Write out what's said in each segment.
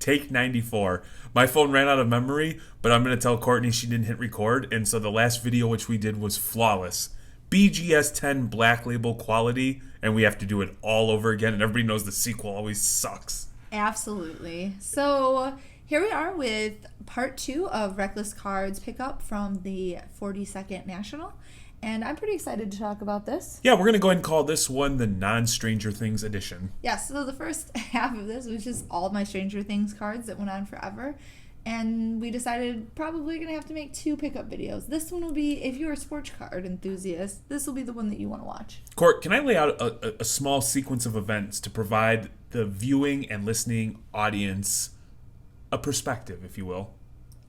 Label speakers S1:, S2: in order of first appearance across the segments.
S1: take 94. My phone ran out of memory, but I'm going to tell Courtney she didn't hit record. And so the last video which we did was flawless. BGS 10 Black Label quality, and we have to do it all over again. And everybody knows the sequel always sucks.
S2: Absolutely. So here we are with part 2 of Reckless Cards pickup from the 42nd National. And I'm pretty excited to talk about this.
S1: Yeah, we're going to go ahead and call this one the non-Stranger Things edition.
S2: Yeah, so the first half of this was just all my Stranger Things cards that went on forever. And we decided probably going to have to make 2 pickup videos. This one will be, if you're a sports card enthusiast, this will be the one that you want to watch.
S1: Court, can I lay out a small sequence of events to provide the viewing and listening audience a perspective, if you will?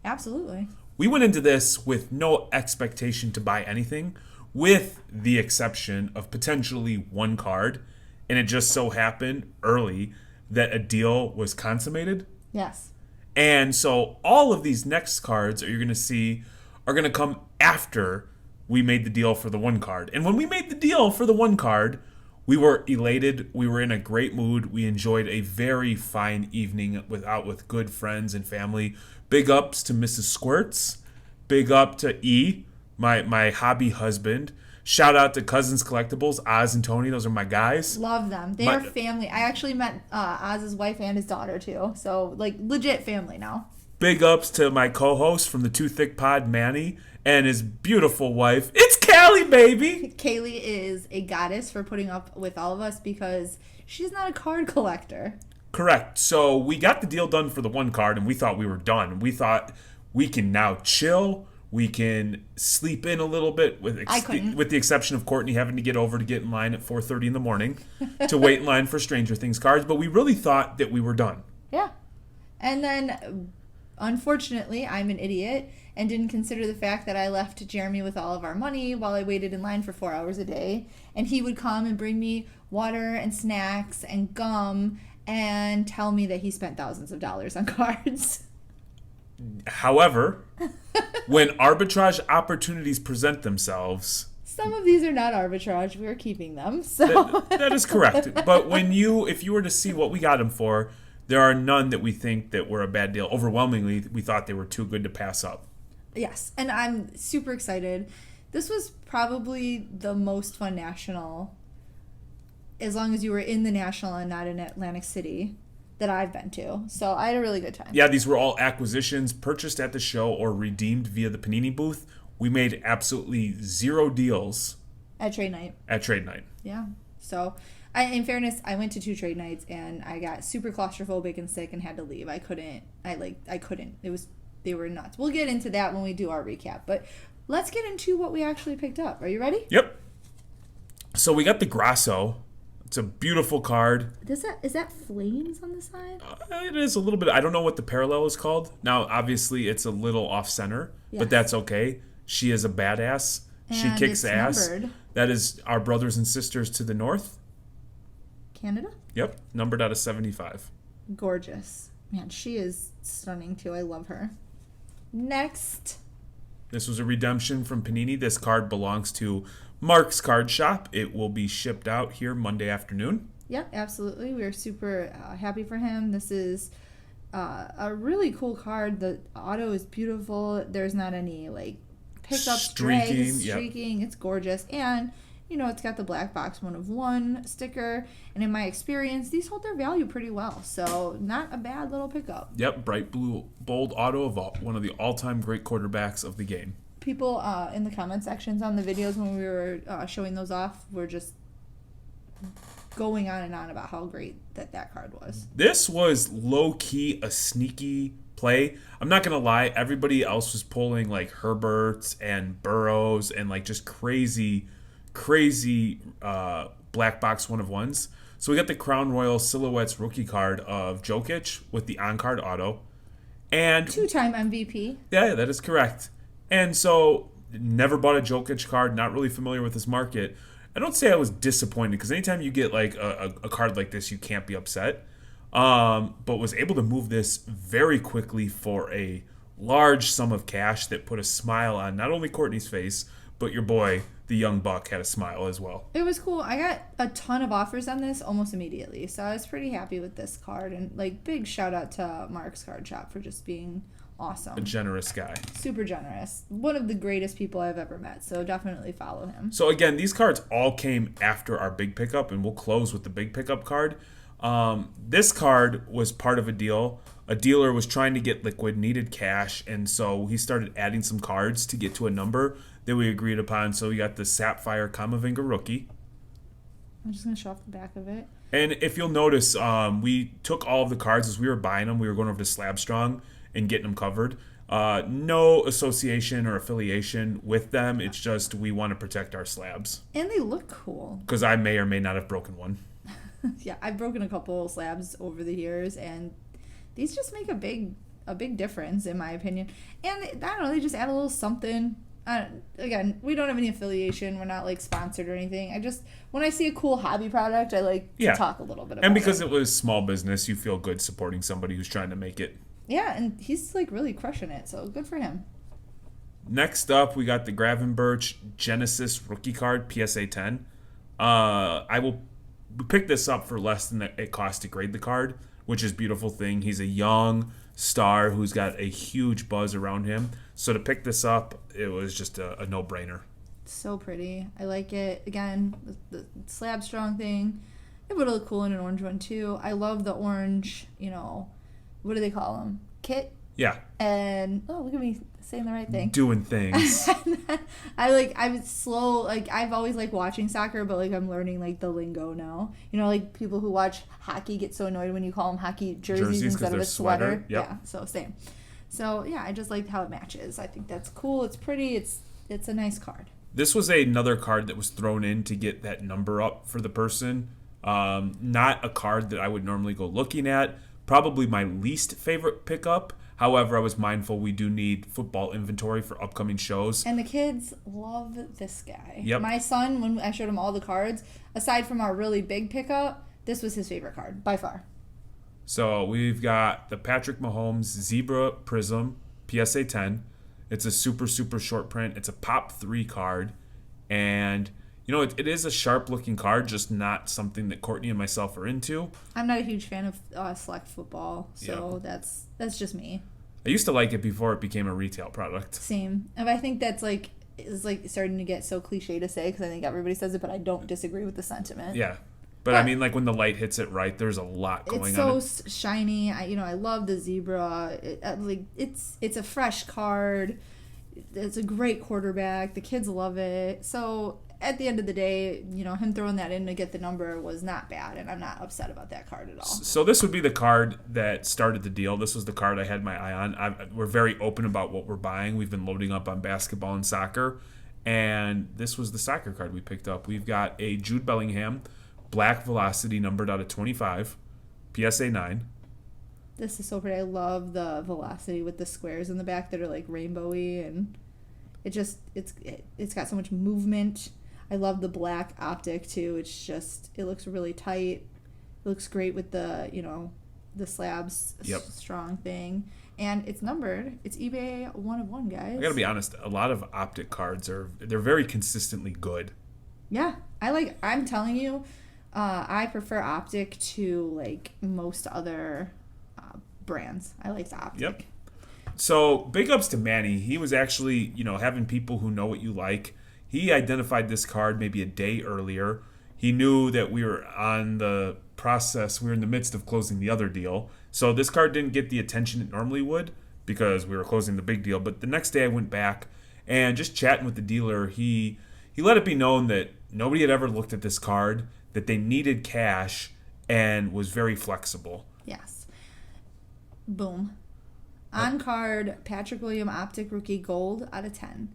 S2: Absolutely.
S1: We went into this with no expectation to buy anything, with the exception of potentially one card, and it just so happened early that a deal was consummated.
S2: Yes.
S1: And so all of these next cards that you're going to see are going to come after we made the deal for the one card. And when we made the deal for the one card, we were elated. We were in a great mood. We enjoyed a very fine evening with good friends and family. Big ups to Mrs. Squirts. Big up to E, my hobby husband. Shout out to Cousins Collectibles, Oz and Tony. Those are my guys.
S2: Love them. They are family. I actually met Oz's wife and his daughter, too. So, like, legit family now.
S1: Big ups to my co-host from the Too Thick Pod, Manny, and his beautiful wife. It's Callie, baby!
S2: Kaylee is a goddess for putting up with all of us because she's not a card collector.
S1: Correct. So we got the deal done for the one card, and we thought we were done. We thought we can now chill. We can sleep in a little bit, with the exception of Courtney having to get in line at 4:30 in the morning to wait in line for Stranger Things cards. But we really thought that we were done.
S2: Yeah. And then, unfortunately, I'm an idiot and didn't consider the fact that I left Jeremy with all of our money while I waited in line for 4 hours a day. And he would come and bring me water and snacks and gum and tell me that he spent thousands of dollars on cards.
S1: However, when arbitrage opportunities present themselves,
S2: some of these are not arbitrage. We're keeping them. So
S1: that is correct. But if you were to see what we got them for, there are none that we think that were a bad deal. Overwhelmingly, we thought they were too good to pass up.
S2: Yes, and I'm super excited. This was probably the most fun National, as long as you were in the National and not in Atlantic City, that I've been to. So I had a really good time.
S1: Yeah, these were all acquisitions purchased at the show or redeemed via the Panini booth. We made absolutely 0 deals
S2: at trade night. Yeah. So, in fairness, I went to 2 trade nights and I got super claustrophobic and sick and had to leave. I couldn't. They were nuts. We'll get into that when we do our recap. But let's get into what we actually picked up. Are you ready?
S1: Yep. So we got the Grasso. It's a beautiful card.
S2: Is that flames on the side?
S1: It is a little bit. I don't know what the parallel is called. Now, obviously, it's a little off-center, but that's okay. She is a badass.
S2: And
S1: she kicks ass.
S2: Numbered.
S1: That is our brothers and sisters to the north.
S2: Canada?
S1: Yep, numbered out of 75.
S2: Gorgeous. Man, she is stunning, too. I love her. Next.
S1: This was a redemption from Panini. This card belongs to Mark's Card Shop. It will be shipped out here Monday afternoon.
S2: Yeah, absolutely. We're super happy for him. This is a really cool card. The auto is beautiful. There's not any pickup streaking. It's gorgeous. And, it's got the black box 1 of 1 sticker. And in my experience, these hold their value pretty well. So not a bad little pickup.
S1: Yep, bright blue, bold auto of one of the all-time great quarterbacks of the game.
S2: People in the comment sections on the videos when we were showing those off were just going on and on about how great that card was.
S1: This was low-key a sneaky play. I'm not going to lie. Everybody else was pulling Herberts and Burrows and just crazy black box 1 of 1s. So we got the Crown Royal Silhouettes rookie card of Jokic with the on-card auto. And
S2: 2-time MVP.
S1: Yeah, that is correct. And so, never bought a Jokic card, not really familiar with this market. I don't say I was disappointed, because anytime you get a card like this, you can't be upset. But was able to move this very quickly for a large sum of cash that put a smile on not only Courtney's face, but but your boy, the young buck, had a smile as well.
S2: It was cool. I got a ton of offers on this almost immediately, so I was pretty happy with this card. And like, big shout out to Mark's Card Shop for just being awesome.
S1: A generous guy.
S2: Super generous. One of the greatest people I've ever met, so definitely follow him.
S1: So again, these cards all came after our big pickup, and we'll close with the big pickup card. This card was part of a deal. A dealer was trying to get liquid, needed cash, and so he started adding some cards to get to a number that we agreed upon. So we got the Sapphire Kamavinga rookie.
S2: I'm just going to show off the back of it.
S1: And if you'll notice, we took all of the cards as we were buying them. We were going over to Slab Strong and getting them covered. No association or affiliation with them. It's just we want to protect our slabs.
S2: And they look cool.
S1: Because I may or may not have broken one.
S2: Yeah, I've broken a couple slabs over the years, and these just make a big difference in my opinion. And I don't know, they just add a little something. Again, we don't have any affiliation. We're not like sponsored or anything. When I see a cool hobby product, I like to talk a little bit about it.
S1: And because it was small business, you feel good supporting somebody who's trying to make it.
S2: Yeah, and he's like really crushing it, so good for him.
S1: Next up, we got the Gravenberch Genesis rookie card, PSA 10. I will pick this up for less than it costs to grade the card, which is a beautiful thing. He's a young star who's got a huge buzz around him. So to pick this up, it was just a no-brainer.
S2: So pretty. I like it. Again, the Slab Strong thing. It would look cool in an orange one too. I love the orange, what do they call them? Kit?
S1: Yeah.
S2: And, look at me saying the right thing.
S1: Doing things.
S2: I'm slow, I've always liked watching soccer, but I'm learning the lingo now. People who watch hockey get so annoyed when you call them hockey jerseys instead of a sweater.
S1: Yep.
S2: Yeah, so same. So yeah, I just like how it matches. I think that's cool. It's pretty. It's a nice card.
S1: This was another card that was thrown in to get that number up for the person. Not a card that I would normally go looking at. Probably my least favorite pickup. However, I was mindful we do need football inventory for upcoming shows.
S2: And the kids love this guy.
S1: Yep.
S2: My son, when I showed him all the cards, aside from our really big pickup, this was his favorite card, by far.
S1: So we've got the Patrick Mahomes Zebra Prism PSA 10. It's a super, super short print. It's a Pop 3 card. And, it is a sharp-looking card, just not something that Courtney and myself are into.
S2: I'm not a huge fan of select football, so that's just me.
S1: I used to like it before it became a retail product.
S2: Same. And I think that's is starting to get so cliche to say because I think everybody says it, but I don't disagree with the sentiment.
S1: Yeah. But I mean, when the light hits it right, there's a lot going on.
S2: It's so shiny. I love the zebra. It's a fresh card. It's a great quarterback. The kids love it. So at the end of the day, him throwing that in to get the number was not bad, and I'm not upset about that card at all.
S1: So this would be the card that started the deal. This was the card I had my eye on. We're very open about what we're buying. We've been loading up on basketball and soccer, and this was the soccer card we picked up. We've got a Jude Bellingham Black Velocity numbered out of 25, PSA 9.
S2: This is so pretty. I love the Velocity with the squares in the back that are rainbowy, and it's got so much movement. I love the black optic too. It looks really tight. It looks great with the the slabs strong thing, and it's numbered. It's eBay 1 of 1, guys.
S1: I gotta be honest. A lot of optic cards they're very consistently good.
S2: Yeah, I'm telling you. I prefer optic to most other brands. I like the optic.
S1: Yep. So big ups to Manny. He was actually, having people who know what you like. He identified this card maybe a day earlier. He knew that we were on the process. We were in the midst of closing the other deal. So this card didn't get the attention it normally would because we were closing the big deal. But the next day I went back and just chatting with the dealer, he let it be known that nobody had ever looked at this card, that they needed cash, and was very flexible.
S2: Yes. Boom. On card, Patrick William Optic Rookie Gold out of 10.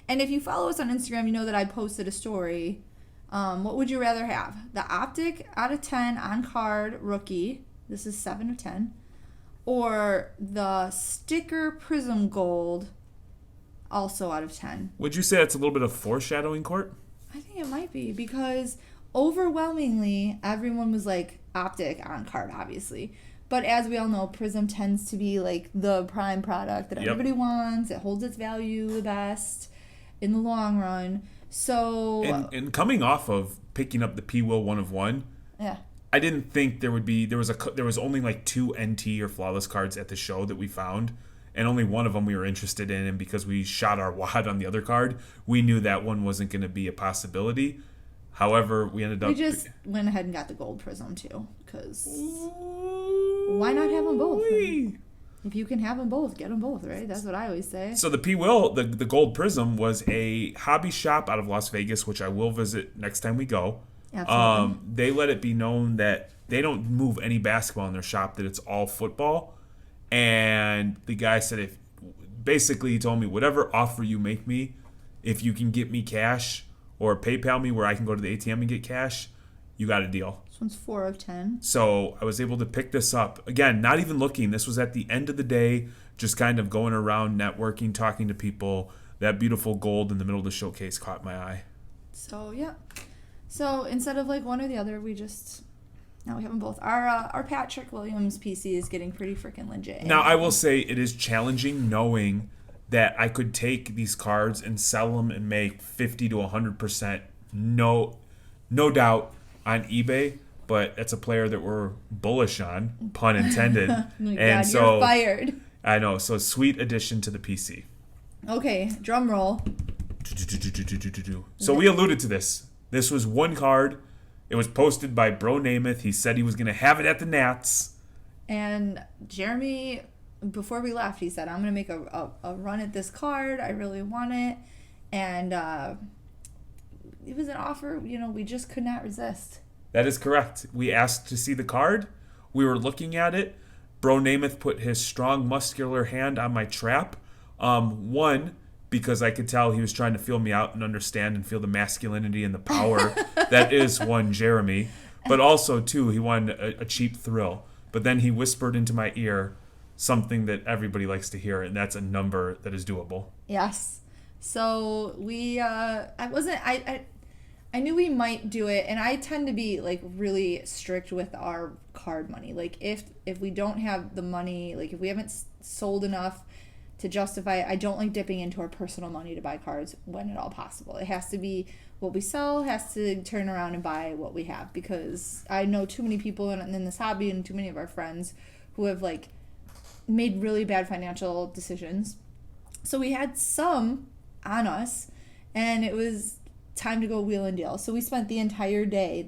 S2: And if you follow us on Instagram, you know that I posted a story. What would you rather have? The Optic out of 10 on card Rookie. This is 7 of 10. Or the Sticker Prism Gold, also out of 10.
S1: Would you say that's a little bit of foreshadowing, Court?
S2: I think it might be because overwhelmingly everyone was Optic on card, obviously. But as we all know, Prism tends to be the prime product that everybody wants. It holds its value the best. in the long run. So
S1: and coming off of picking up the P. Will 1 of 1,
S2: yeah,
S1: I didn't think there was only like 2 NT or flawless cards at the show that we found, and only one of them we were interested in, and because we shot our wad on the other card, we knew that one wasn't going to be a possibility. However, we
S2: just went ahead and got the gold prism too, because why not have them both? If you can have them both, get them both, right? That's what I always say.
S1: So the P. Will, the gold prism, was a hobby shop out of Las Vegas, which I will visit next time we go.
S2: Absolutely.
S1: They let it be known that they don't move any basketball in their shop, that it's all football. And the guy said, he told me, whatever offer you make me, if you can get me cash or PayPal me where I can go to the ATM and get cash, you got a deal.
S2: This one's 4 of 10.
S1: So I was able to pick this up. Again, not even looking. This was at the end of the day, just kind of going around, networking, talking to people. That beautiful gold in the middle of the showcase caught my eye.
S2: So, yeah. So instead of like one or the other, now we have them both. Our Patrick Williams PC is getting pretty freaking legit.
S1: Now, I will say it is challenging knowing that I could take these cards and sell them and make 50 to 100%, no doubt, on eBay. But that's a player that we're bullish on, pun intended.
S2: And so you're fired.
S1: I know. So sweet addition to the PC.
S2: Okay, drum roll.
S1: So we alluded to this. This was one card. It was posted by Bro Namath. He said he was going to have it at the Nats.
S2: And Jeremy, before we left, he said, I'm going to make a run at this card. I really want it. And it was an offer, we just could not resist.
S1: That is correct. We asked to see the card. We were looking at it. Bro Namath put his strong, muscular hand on my trap. One, because I could tell he was trying to feel me out and understand and feel the masculinity and the power that is one Jeremy. But also, two, he wanted a cheap thrill. But then he whispered into my ear something that everybody likes to hear, and that's a number that is doable.
S2: Yes. So I knew we might do it, and I tend to be like really strict with our card money. Like if we don't have the money, like if we haven't sold enough to justify it, I don't like dipping into our personal money to buy cards when at all possible. It has to be what we sell, has to turn around and buy what we have, because I know too many people in this hobby and too many of our friends who have like made really bad financial decisions. So we had some on us, and it was time to go wheel and deal. So we spent the entire day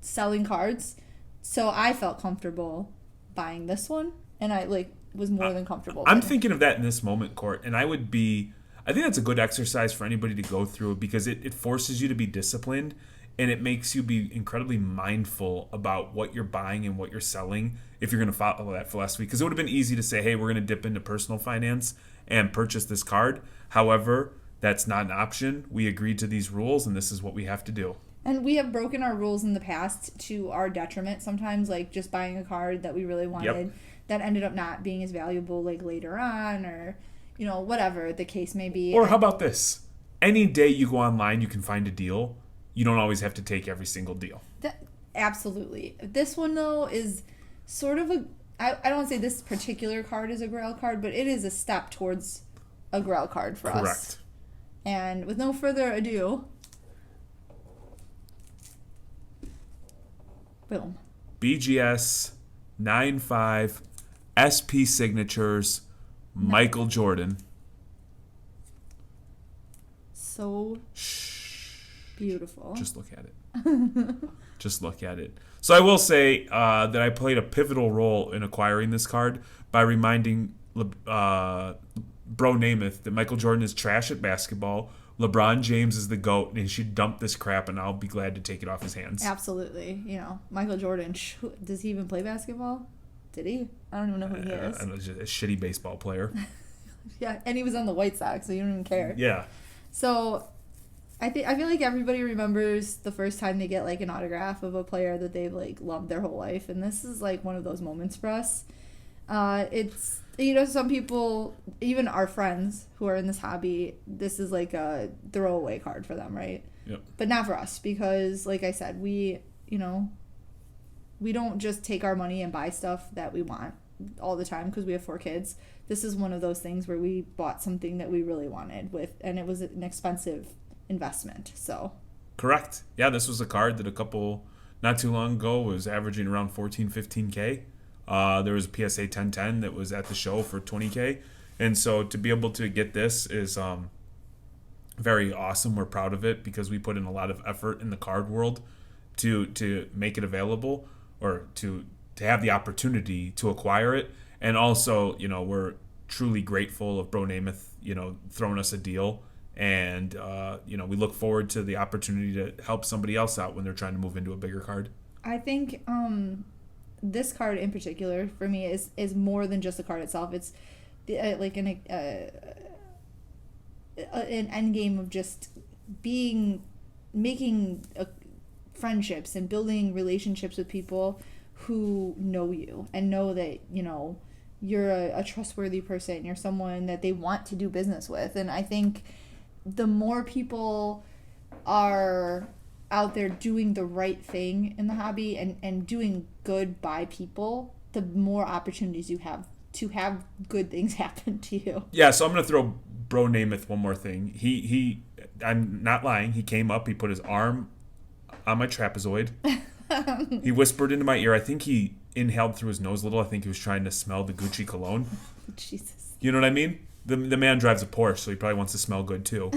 S2: selling cards. So I felt comfortable buying this one, and I was more than comfortable.
S1: I'm thinking of that in this moment, Court, and I think that's a good exercise for anybody to go through, because it forces you to be disciplined, and it makes you be incredibly mindful about what you're buying and what you're selling if you're going to follow that philosophy. Because it would have been easy to say, hey, we're going to dip into personal finance and purchase this card. However, that's not an option. We agreed to these rules, and this is what we have to do.
S2: And we have broken our rules in the past to our detriment sometimes, like just buying a card that we really wanted that ended up not being as valuable like later on, or whatever the case may be.
S1: Or how about this? Any day you go online, you can find a deal. You don't always have to take every single deal.
S2: Absolutely. This one, though, is sort of I don't want to say this particular card is a Grail card, but it is a step towards a Grail card for us.
S1: Correct.
S2: And with no further ado, boom.
S1: BGS 9.5 SP signatures, Michael Jordan.
S2: So beautiful.
S1: Just look at it. Just look at it. So I will say that I played a pivotal role in acquiring this card by reminding Bro Namath that Michael Jordan is trash at basketball. LeBron James is the GOAT, and he should dump this crap, and I'll be glad to take it off his hands.
S2: Absolutely. Michael Jordan, does he even play basketball? Did he? I don't even know who he is.
S1: Just a shitty baseball player.
S2: Yeah, and he was on the White Sox, so you don't even care.
S1: Yeah.
S2: So I feel like everybody remembers the first time they get like an autograph of a player that they've like loved their whole life, and this is like one of those moments for us. It's some people, even our friends who are in this hobby, this is like a throwaway card for them, right?
S1: Yep.
S2: But not for us, because like I said, we don't just take our money and buy stuff that we want. all the time because we have 4 kids. This is one of those things where we bought something that we really wanted and it was an expensive investment. So
S1: correct. Yeah, this was a card that not too long ago was averaging around 15K. There was a PSA 1010 that was at the show for 20K. And so to be able to get this is very awesome. We're proud of it because we put in a lot of effort in the card world to make it available, or to have the opportunity to acquire it. And also, we're truly grateful of Bro Namath, throwing us a deal. And, we look forward to the opportunity to help somebody else out when they're trying to move into a bigger card.
S2: I think this card in particular for me is more than just the card itself. It's like an end game of just making friendships and building relationships with people who know you and know that you're a trustworthy person. You're someone that they want to do business with. And I think the more people are out there doing the right thing in the hobby and doing good by people, the more opportunities you have to have good things happen to you.
S1: Yeah, so I'm going to throw Bro Namath one more thing. He I'm not lying. He came up, he put his arm on my trapezoid. He whispered into my ear. I think he inhaled through his nose a little. I think he was trying to smell the Gucci cologne.
S2: Jesus.
S1: You know what I mean? The man drives a Porsche, so he probably wants to smell good too.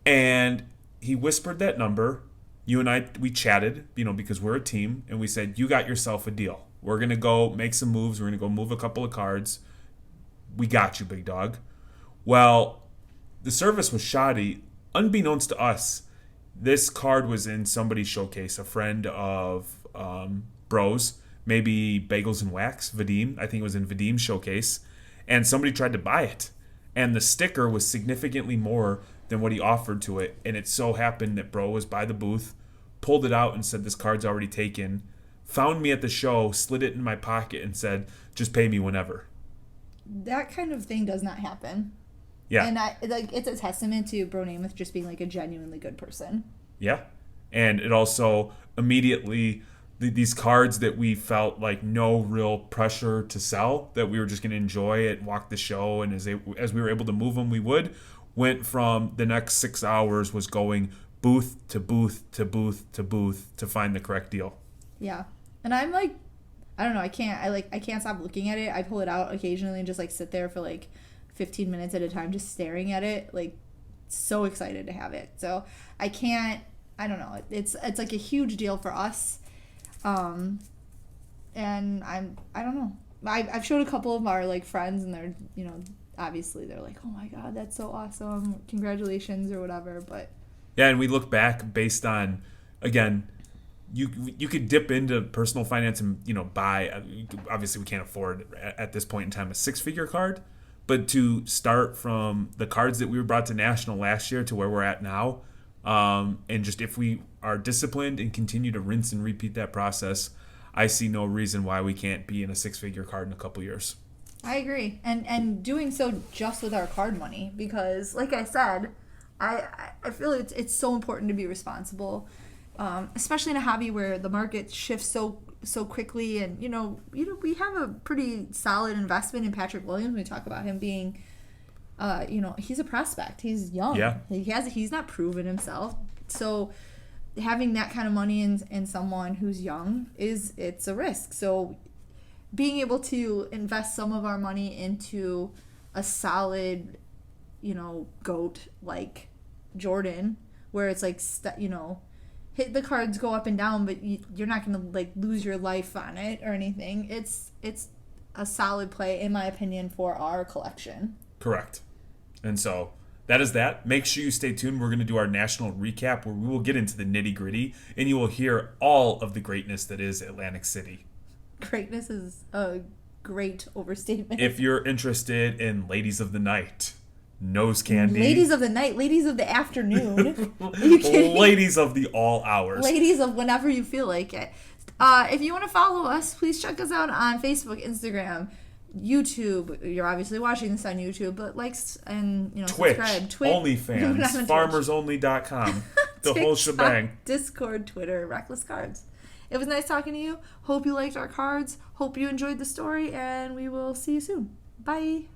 S1: And he whispered that number. You and I, we chatted, because we're a team, and we said, you got yourself a deal. We're going to go make some moves. We're going to go move a couple of cards. We got you, big dog. Well, the service was shoddy. Unbeknownst to us, this card was in somebody's showcase, a friend of Bros, maybe Bagels and Wax, Vadim. I think it was in Vadim's showcase. And somebody tried to buy it. And the sticker was significantly more than what he offered to it. And it so happened that Bro was by the booth, pulled it out and said, this card's already taken. Found me at the show, slid it in my pocket and said, just pay me whenever.
S2: That kind of thing does not happen.
S1: Yeah.
S2: And it's a testament to Bro Namath just being like a genuinely good person.
S1: Yeah. And it also immediately, these cards that we felt like no real pressure to sell, that we were just going to enjoy it, walk the show, and as we were able to move them, we went from the next 6 hours was going booth to booth to booth to booth to find the correct deal.
S2: Yeah. And I'm like, I don't know, I can't stop looking at it. I pull it out occasionally and just like sit there for like 15 minutes at a time just staring at it, like so excited to have it. So I don't know, it's like a huge deal for us. And I don't know, I've showed a couple of our like friends, and they're obviously they're like, oh my god, that's so awesome, congratulations or whatever. But
S1: yeah, and we look back based on, again, you could dip into personal finance and buy, obviously we can't afford at this point in time a 6-figure card, but to start from the cards that we were brought to National last year to where we're at now, and just if we are disciplined and continue to rinse and repeat that process, I see no reason why we can't be in a 6-figure card in a couple years.
S2: I agree, and doing so just with our card money, because like I said, I feel it's so important to be responsible, especially in a hobby where the market shifts so quickly. And we have a pretty solid investment in Patrick Williams. We talk about him being he's a prospect, he's young.
S1: Yeah.
S2: He's not proven himself, so having that kind of money in someone who's young it's a risk. So being able to invest some of our money into a solid GOAT like Jordan, where it's like hit the cards go up and down, but you're not gonna like lose your life on it or anything. It's a solid play, in my opinion, for our collection.
S1: Correct. And so that is that. Make sure you stay tuned. We're going to do our national recap where we will get into the nitty gritty, and you will hear all of the greatness that is Atlantic City.
S2: Greatness is a great overstatement.
S1: If you're interested in Ladies of the Night, Nose Candy.
S2: Ladies of the night, ladies of the afternoon. Are you kidding?
S1: Ladies of the all hours.
S2: Ladies of whenever you feel like it. If you want to follow us, please check us out on Facebook, Instagram, YouTube. You're obviously watching this on YouTube, but likes and
S1: Twitch,
S2: subscribe.
S1: OnlyFans, FarmersOnly.com, the whole shebang.
S2: Discord, Twitter, Reckless Cards. It was nice talking to you. Hope you liked our cards. Hope you enjoyed the story, and we will see you soon. Bye.